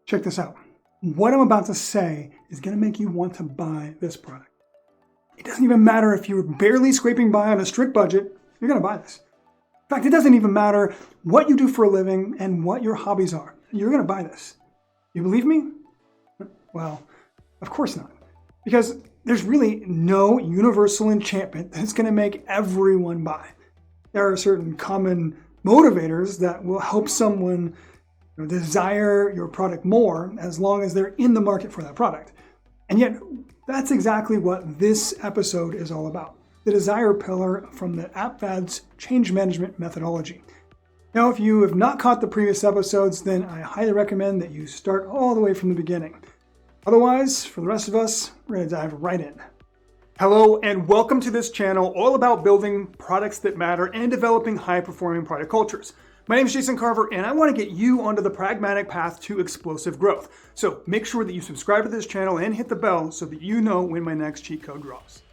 Check this out. What I'm about to say is going to make you want to buy this product. It doesn't even matter if you're barely scraping by on a strict budget, you're going to buy this. In fact, it doesn't even matter what you do for a living and what your hobbies are. You're going to buy this. You believe me? Well, of course not. Because there's really no universal enchantment that's going to make everyone buy. There are certain common motivators that will help someone desire your product more as long as they're in the market for that product. And yet, that's exactly what this episode is all about. The desire pillar from the APFADS change management methodology. Now, if you have not caught the previous episodes, then I highly recommend that you start all the way from the beginning. Otherwise, for the rest of us, we're going to dive right in. Hello, and welcome to this channel all about building products that matter and developing high-performing product cultures. My name is Jason Carver, and I want to get you onto the pragmatic path to explosive growth. So make sure that you subscribe to this channel and hit the bell so that you know when my next cheat code drops.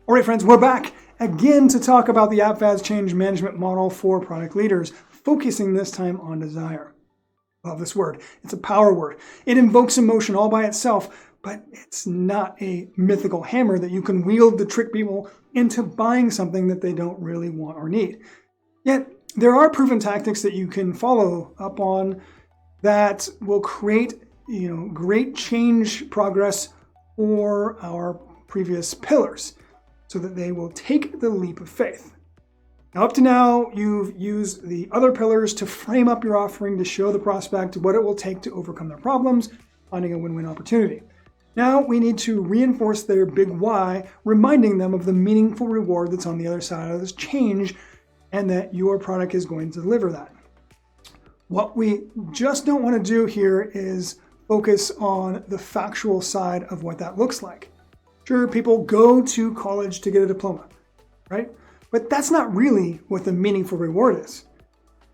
All right, friends, we're back again to talk about the APFADS change management model for product leaders, focusing this time on desire. Love this word. It's a power word. It invokes emotion all by itself, but it's not a mythical hammer that you can wield to trick people into buying something that they don't really want or need. Yet, there are proven tactics that you can follow up on that will create, great change progress for our previous pillars so that they will take the leap of faith. Now, up to now, you've used the other pillars to frame up your offering to show the prospect what it will take to overcome their problems, finding a win-win opportunity. Now, we need to reinforce their big why, reminding them of the meaningful reward that's on the other side of this change and that your product is going to deliver that. What we just don't want to do here is focus on the factual side of what that looks like. Sure, people go to college to get a diploma, right? But that's not really what the meaningful reward is.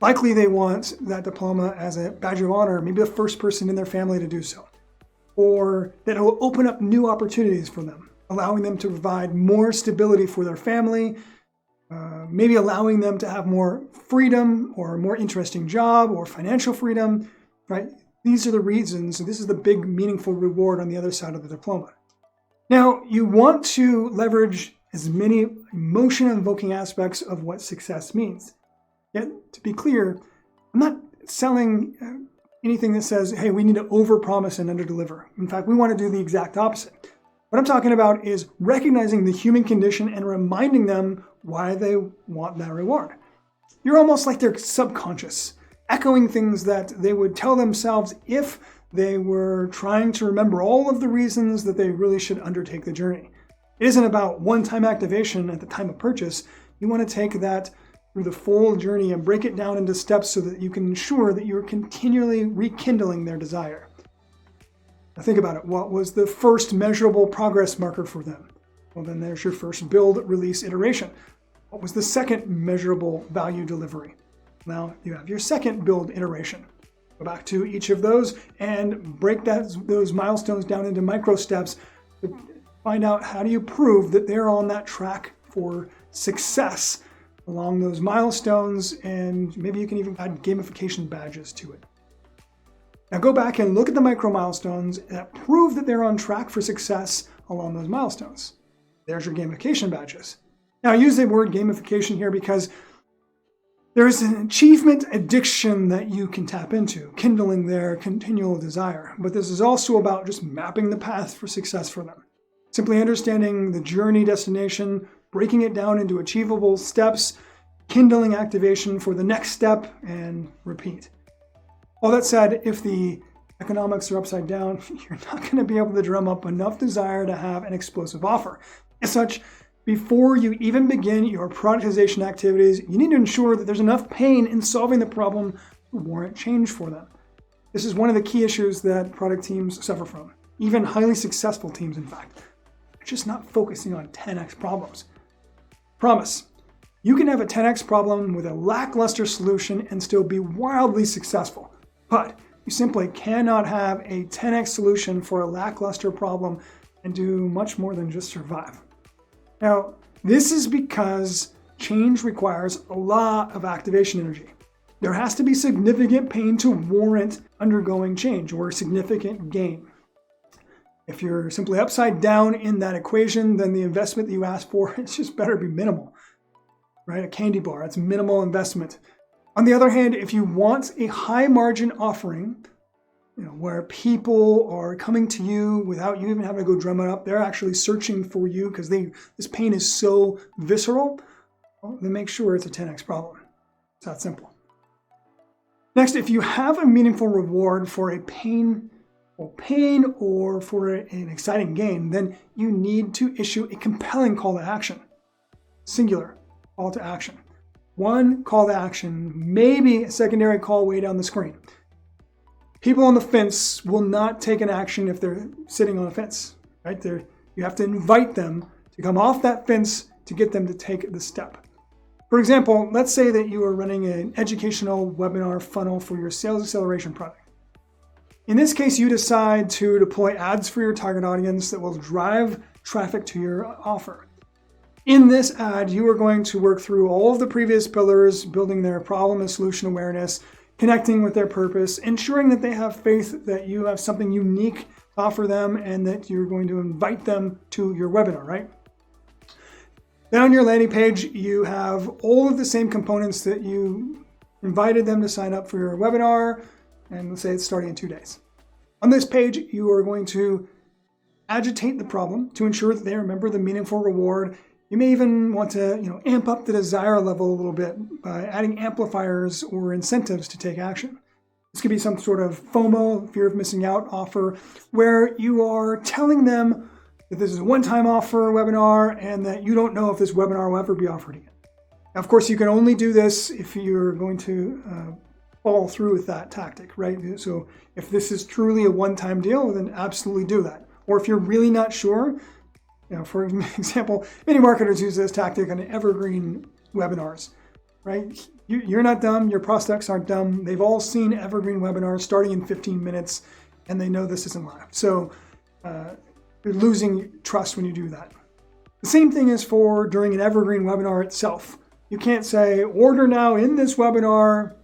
Likely they want that diploma as a badge of honor, maybe the first person in their family to do so. Or that it will open up new opportunities for them, allowing them to provide more stability for their family, maybe allowing them to have more freedom or a more interesting job or financial freedom, right? These are the reasons, and this is the big meaningful reward on the other side of the diploma. Now, you want to leverage as many emotion-invoking aspects of what success means. Yet, to be clear, I'm not selling anything that says, hey, we need to overpromise and underdeliver. In fact, we want to do the exact opposite. What I'm talking about is recognizing the human condition and reminding them why they want that reward. You're almost like their subconscious, echoing things that they would tell themselves if they were trying to remember all of the reasons that they really should undertake the journey. It isn't about one-time activation at the time of purchase. You want to take that through the full journey and break it down into steps so that you can ensure that you're continually rekindling their desire. Now think about it. What was the first measurable progress marker for them? Well, then there's your first build, release, iteration. What was the second measurable value delivery? Now you have your second build iteration. Go back to each of those and break those milestones down into micro steps to find out how do you prove that they're on that track for success along those milestones, and maybe you can even add gamification badges to it. Now go back and look at the micro milestones that prove that they're on track for success along those milestones. There's your gamification badges. Now I use the word gamification here because there is an achievement addiction that you can tap into, kindling their continual desire. But this is also about just mapping the path for success for them. Simply understanding the journey destination, breaking it down into achievable steps, kindling activation for the next step, and repeat. All that said, if the economics are upside down, you're not going to be able to drum up enough desire to have an explosive offer. As such, before you even begin your productization activities, you need to ensure that there's enough pain in solving the problem to warrant change for them. This is one of the key issues that product teams suffer from. Even highly successful teams, in fact. They're just not focusing on 10x problems. Promise, you can have a 10x problem with a lackluster solution and still be wildly successful. But you simply cannot have a 10x solution for a lackluster problem and do much more than just survive. Now, this is because change requires a lot of activation energy. There has to be significant pain to warrant undergoing change or significant gain. If you're simply upside down in that equation, then the investment that you ask for is just better be minimal, right? A candy bar, that's minimal investment. On the other hand, if you want a high margin offering, where people are coming to you without you even having to go drum it up, they're actually searching for you because this pain is so visceral, well, then make sure it's a 10x problem. It's that simple. Next, if you have a meaningful reward for a pain or for an exciting gain, then you need to issue a compelling call to action. Singular call to action. One call to action, maybe a secondary call way down the screen. People on the fence will not take an action if they're sitting on a fence, right? You have to invite them to come off that fence to get them to take the step. For example, let's say that you are running an educational webinar funnel for your sales acceleration product. In this case, you decide to deploy ads for your target audience that will drive traffic to your offer. In this ad, you are going to work through all of the previous pillars, building their problem and solution awareness, connecting with their purpose, ensuring that they have faith that you have something unique to offer them and that you're going to invite them to your webinar, right? Then on your landing page, you have all of the same components that you invited them to sign up for your webinar, and let's say it's starting in 2 days. On this page, you are going to agitate the problem to ensure that they remember the meaningful reward. You may even want to amp up the desire level a little bit by adding amplifiers or incentives to take action. This could be some sort of FOMO, fear of missing out offer, where you are telling them that this is a one-time offer webinar and that you don't know if this webinar will ever be offered again. Now, of course, you can only do this if you're going to follow through with that tactic, right? So if this is truly a one-time deal, then absolutely do that. Or if you're really not sure, for example, many marketers use this tactic on evergreen webinars, right? You're not dumb, your prospects aren't dumb. They've all seen evergreen webinars starting in 15 minutes, and they know this isn't live. So you're losing trust when you do that. The same thing is for during an evergreen webinar itself. You can't say, order now in this webinar,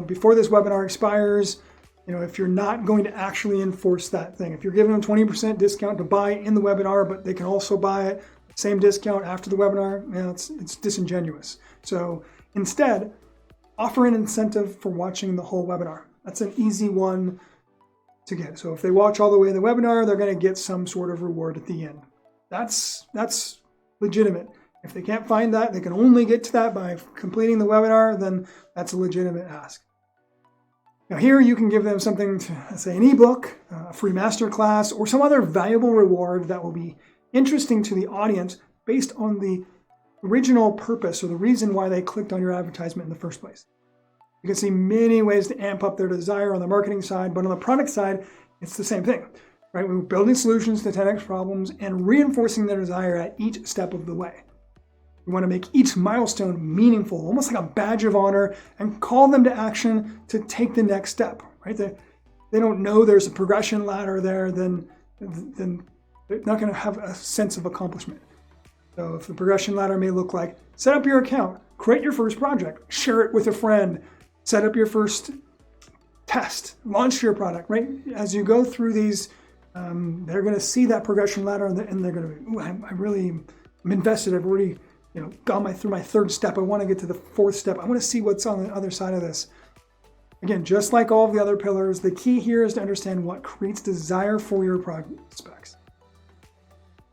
before this webinar expires, if you're not going to actually enforce that thing. If you're giving them 20% discount to buy in the webinar, but they can also buy it, same discount after the webinar, it's disingenuous. So instead, offer an incentive for watching the whole webinar. That's an easy one to get. So if they watch all the way in the webinar, they're going to get some sort of reward at the end. That's legitimate. If they can't find that, they can only get to that by completing the webinar, then that's a legitimate ask. Now here you can give them something to, let's say, an ebook, a free masterclass, or some other valuable reward that will be interesting to the audience based on the original purpose or the reason why they clicked on your advertisement in the first place. You can see many ways to amp up their desire on the marketing side, but on the product side, it's the same thing, right? We're building solutions to 10x problems and reinforcing their desire at each step of the way. We want to make each milestone meaningful, almost like a badge of honor, and call them to action to take the next step, right? They don't know there's a progression ladder there, then they're not going to have a sense of accomplishment. So if the progression ladder may look like, set up your account, create your first project, share it with a friend, set up your first test, launch your product, right? As you go through these, they're going to see that progression ladder and they're going to be, I'm invested, I've already gone through my third step. I want to get to the fourth step. I want to see what's on the other side of this. Again, just like all of the other pillars, the key here is to understand what creates desire for your prospects.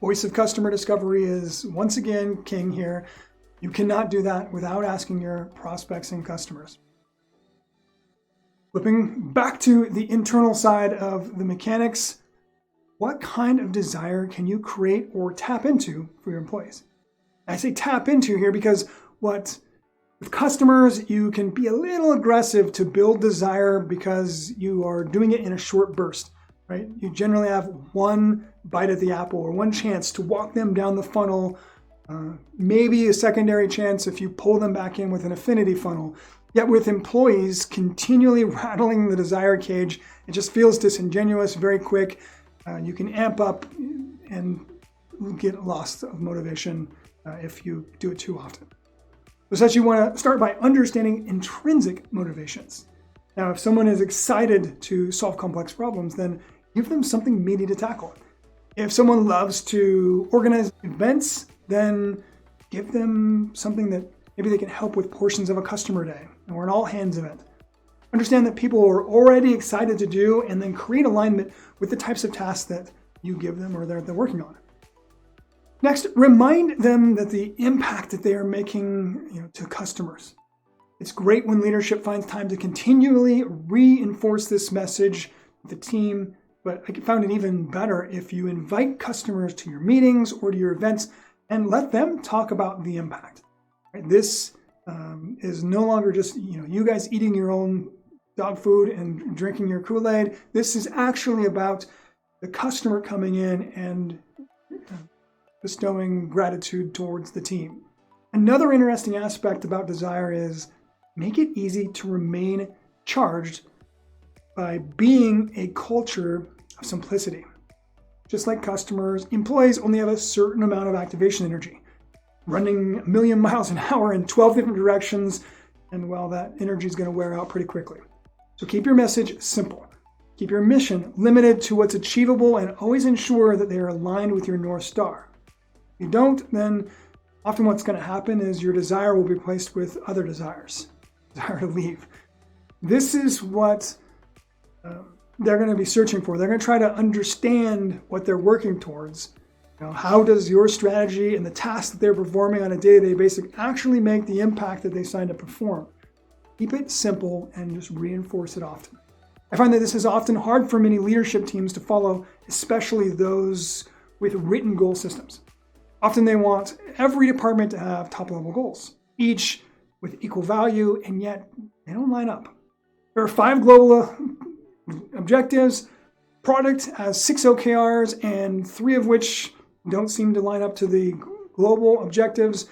Voice of customer discovery is once again king here. You cannot do that without asking your prospects and customers. Flipping back to the internal side of the mechanics, what kind of desire can you create or tap into for your employees? I say tap into here because with customers, you can be a little aggressive to build desire because you are doing it in a short burst, right? You generally have one bite at the apple or one chance to walk them down the funnel, maybe a secondary chance if you pull them back in with an affinity funnel. Yet with employees continually rattling the desire cage, it just feels disingenuous, very quick. You can amp up and get lost of motivation if you do it too often. So such you want to start by understanding intrinsic motivations. Now, if someone is excited to solve complex problems, then give them something meaty to tackle. If someone loves to organize events, then give them something that maybe they can help with portions of a customer day or an all-hands event. Understand that people are already excited to do, and then create alignment with the types of tasks that you give them or they're working on. Next, remind them that the impact that they are making to customers. It's great when leadership finds time to continually reinforce this message with the team, but I found it even better if you invite customers to your meetings or to your events and let them talk about the impact. Right? This is no longer just you guys eating your own dog food and drinking your Kool-Aid. This is actually about the customer coming in and bestowing gratitude towards the team. Another interesting aspect about desire is make it easy to remain charged by being a culture of simplicity. Just like customers, employees only have a certain amount of activation energy. Running 1,000,000 miles an hour in 12 different directions, and well, that energy is going to wear out pretty quickly. So keep your message simple. Keep your mission limited to what's achievable, and always ensure that they are aligned with your North Star. If you don't, then often what's going to happen is your desire will be replaced with other desires. Desire to leave. This is what they're going to be searching for. They're going to try to understand what they're working towards. How does your strategy and the tasks that they're performing on a day-to-day basis actually make the impact that they signed to perform? Keep it simple and just reinforce it often. I find that this is often hard for many leadership teams to follow, especially those with written goal systems. Often they want every department to have top-level goals, each with equal value, and yet they don't line up. There are 5 global objectives. Product has 6 OKRs, and 3 of which don't seem to line up to the global objectives.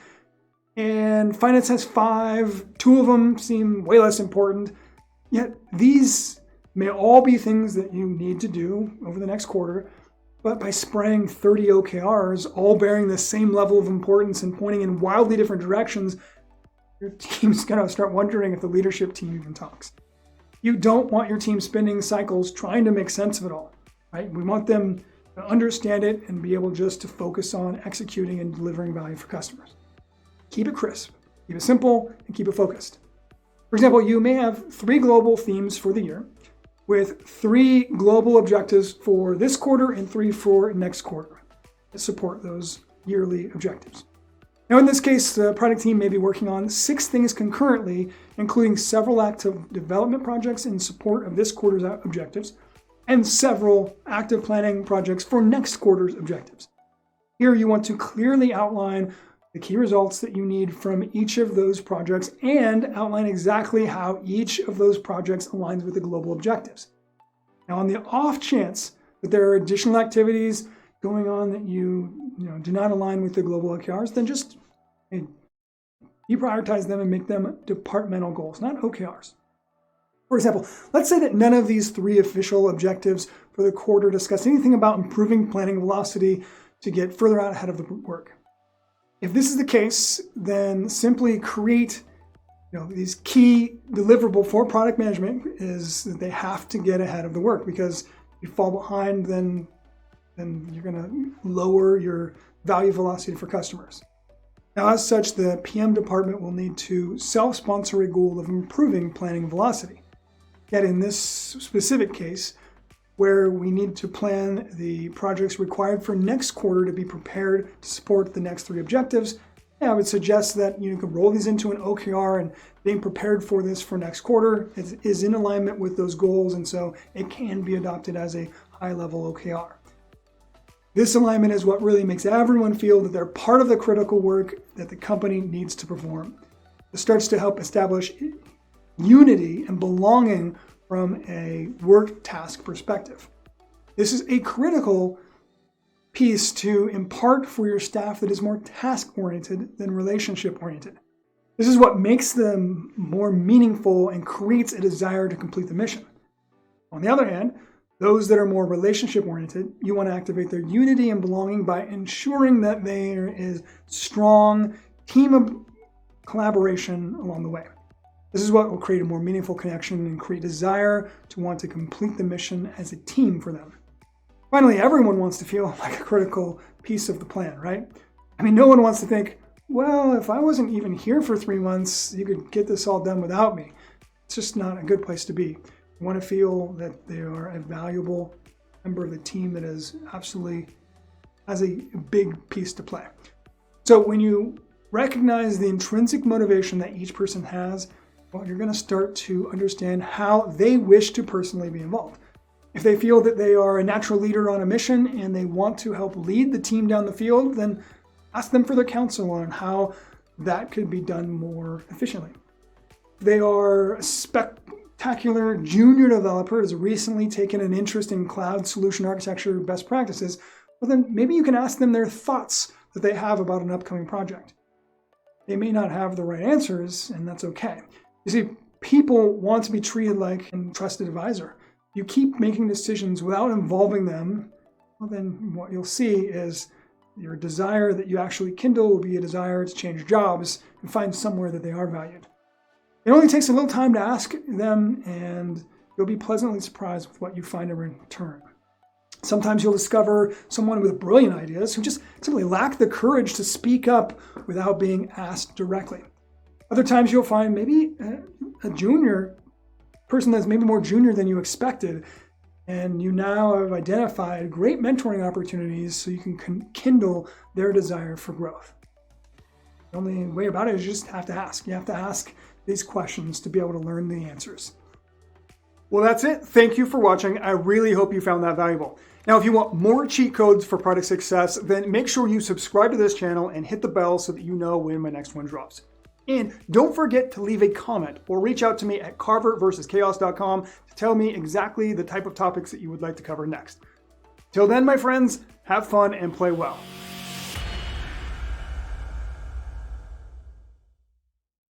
And finance has 5. 2 of them seem way less important. Yet these may all be things that you need to do over the next quarter. But by spraying 30 OKRs, all bearing the same level of importance and pointing in wildly different directions, your team's going to start wondering if the leadership team even talks. You don't want your team spending cycles trying to make sense of it all, right? We want them to understand it and be able just to focus on executing and delivering value for customers. Keep it crisp, keep it simple, and keep it focused. For example, you may have 3 global themes for the year, with 3 global objectives for this quarter and 3 for next quarter to support those yearly objectives. Now, in this case, the product team may be working on 6 things concurrently, including several active development projects in support of this quarter's objectives and several active planning projects for next quarter's objectives. Here, you want to clearly outline the key results that you need from each of those projects and outline exactly how each of those projects aligns with the global objectives. Now, on the off chance that there are additional activities going on that you do not align with the global OKRs, then just deprioritize them and make them departmental goals, not OKRs. For example, let's say that none of these 3 official objectives for the quarter discuss anything about improving planning velocity to get further out ahead of the work. If this is the case, then simply create these key deliverable for product management is that they have to get ahead of the work, because if you fall behind, then you're going to lower your value velocity for customers. Now, as such, the PM department will need to self-sponsor a goal of improving planning velocity. Yet in this specific case, where we need to plan the projects required for next quarter to be prepared to support the next 3 objectives, I would suggest that you could roll these into an OKR, and being prepared for this for next quarter is in alignment with those goals, and so it can be adopted as a high-level OKR. This alignment is what really makes everyone feel that they're part of the critical work that the company needs to perform. It starts to help establish unity and belonging from a work task perspective. This is a critical piece to impart for your staff that is more task-oriented than relationship-oriented. This is what makes them more meaningful and creates a desire to complete the mission. On the other hand, those that are more relationship-oriented, you want to activate their unity and belonging by ensuring that there is strong team collaboration along the way. This is what will create a more meaningful connection and create desire to want to complete the mission as a team for them. Finally, everyone wants to feel like a critical piece of the plan, right? I mean, no one wants to think, well, if I wasn't even here for 3 months, you could get this all done without me. It's just not a good place to be. You want to feel that they are a valuable member of the team that is absolutely has a big piece to play. So when you recognize the intrinsic motivation that each person has, well, you're going to start to understand how they wish to personally be involved. If they feel that they are a natural leader on a mission and they want to help lead the team down the field, then ask them for their counsel on how that could be done more efficiently. If they are a spectacular junior developer who has recently taken an interest in cloud solution architecture best practices, well, then maybe you can ask them their thoughts that they have about an upcoming project. They may not have the right answers, and that's okay. You see, people want to be treated like a trusted advisor. You keep making decisions without involving them, well, then what you'll see is your desire that you actually kindle will be a desire to change jobs and find somewhere that they are valued. It only takes a little time to ask them, and you'll be pleasantly surprised with what you find in return. Sometimes you'll discover someone with brilliant ideas who just simply lack the courage to speak up without being asked directly. Other times you'll find maybe a junior person that's maybe more junior than you expected, and you now have identified great mentoring opportunities so you can kindle their desire for growth. The only way about it is you just have to ask. You have to ask these questions to be able to learn the answers. Well, that's it. Thank you for watching. I really hope you found that valuable. Now, if you want more cheat codes for product success, then make sure you subscribe to this channel and hit the bell so that you know when my next one drops. And don't forget to leave a comment or reach out to me at carverversuschaos.com to tell me exactly the type of topics that you would like to cover next. Till then, my friends, have fun and play well.